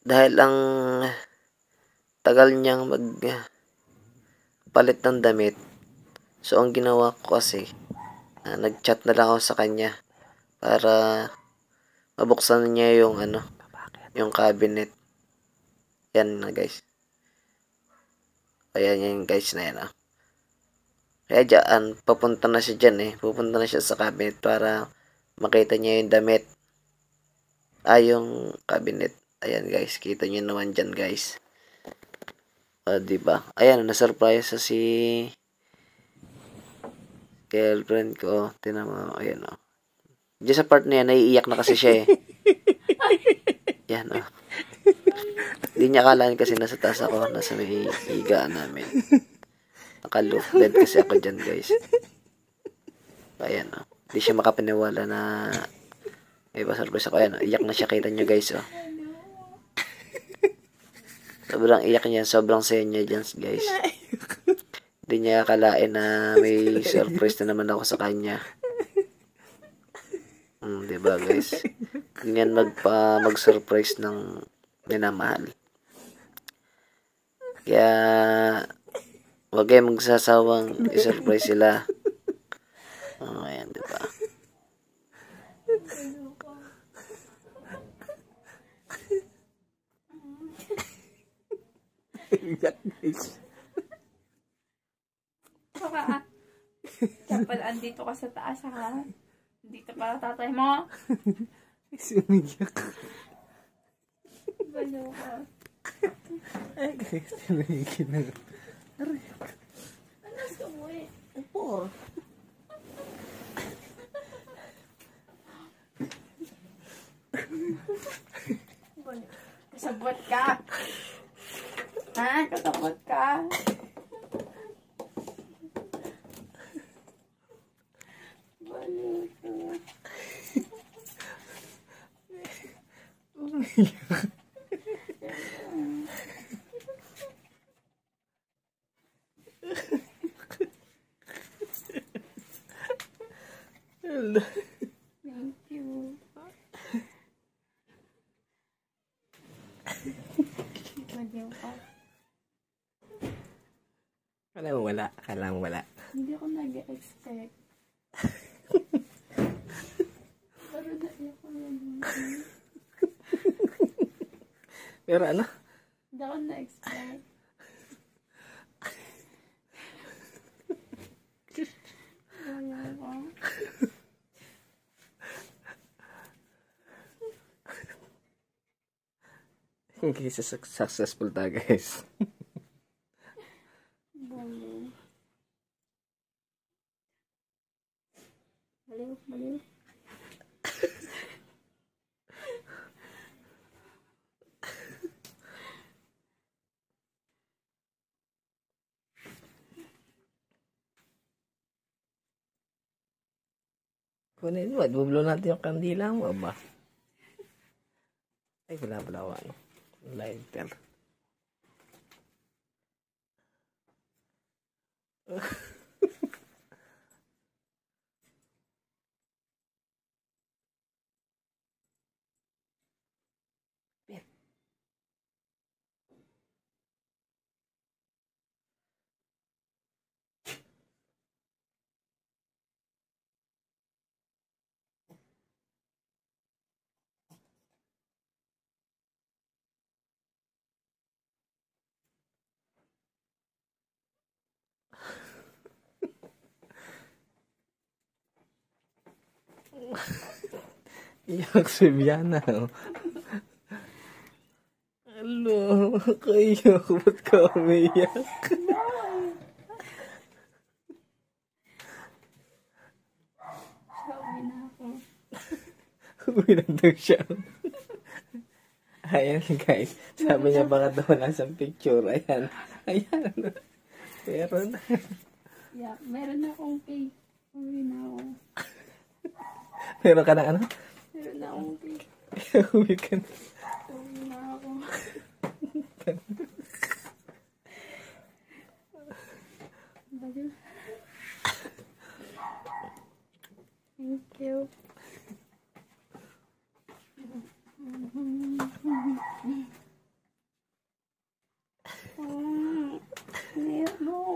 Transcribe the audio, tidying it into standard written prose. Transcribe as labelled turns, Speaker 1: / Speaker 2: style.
Speaker 1: dahil ang tagal niyang magpalit ng damit. So, ang ginawa ko kasi, nag-chat na lang ako sa kanya para mabuksan niya yung yung cabinet. Yan na guys. Ayan yung guys na yan. Kaya dyan, papunta na siya dyan eh. Pupunta na siya sa cabinet para makita niya yung damit. Yung cabinet. Ayan guys, kita niyo naman dyan guys. Diba? Ayan, na-surprise si girlfriend ko. Tinan mo, ayan o. Diyan sa part na yan, naiiyak na kasi siya eh. Yan o. Hindi niya akalaan kasi nasa taas ako, nasa may higaan namin. Naka-loop bed kasi ako dyan guys. Ayan o. Hindi siya makapaniwala na may pa-surprise ako. Ayan o, iyak na siya, kita niyo guys o. Sobrang iyak niya, sobrang saya niya dyan guys. Hindi niya akalain na may surprise na naman ako sa kanya. Diba guys? Ganyan mag-surprise ng minamahal. Kaya wag kayong magsasawang i-surprise sila. Ayan, diba?
Speaker 2: Kaya pala andito ka sa taas ha. Dito para tatay mo.
Speaker 3: Sumiyak.
Speaker 2: Balo ka.
Speaker 3: Ay, guys, tinagin na.
Speaker 2: Anas ka mo eh.
Speaker 3: Upo.
Speaker 2: Kasabot ka. Ha? Kasabot ka. Balo ka. Thank you. Baliw ka.
Speaker 3: Akala mo wala. Akala mo wala.
Speaker 2: Hindi ako nag-expect. Pero naiyak ko yan.
Speaker 3: Pero ano?
Speaker 2: Hindi ako na-expect. Baliw ka.
Speaker 3: Okay, successful tayo guys.
Speaker 2: Baliw. Baliw, baliw.
Speaker 3: Kunin mo, bublo natin yung kandila mo ba? Ay, wala pala ako ano. Lighter. Iyak si Biana. Hello, kaiyak. Ba't ka umiyak?
Speaker 2: Sabi na ako.
Speaker 3: Uwi na daw siya. Ayan guys. Sabi niya baka daw wala sa picture. Ayan. Ayan. Meron.
Speaker 2: Yeah, meron akong cake. Uwi na ako.
Speaker 3: Meron ka na ano?
Speaker 2: Meron na akong cake.
Speaker 3: Uwi ka na.
Speaker 2: Uwi na ako. Baliw. Thank you. No.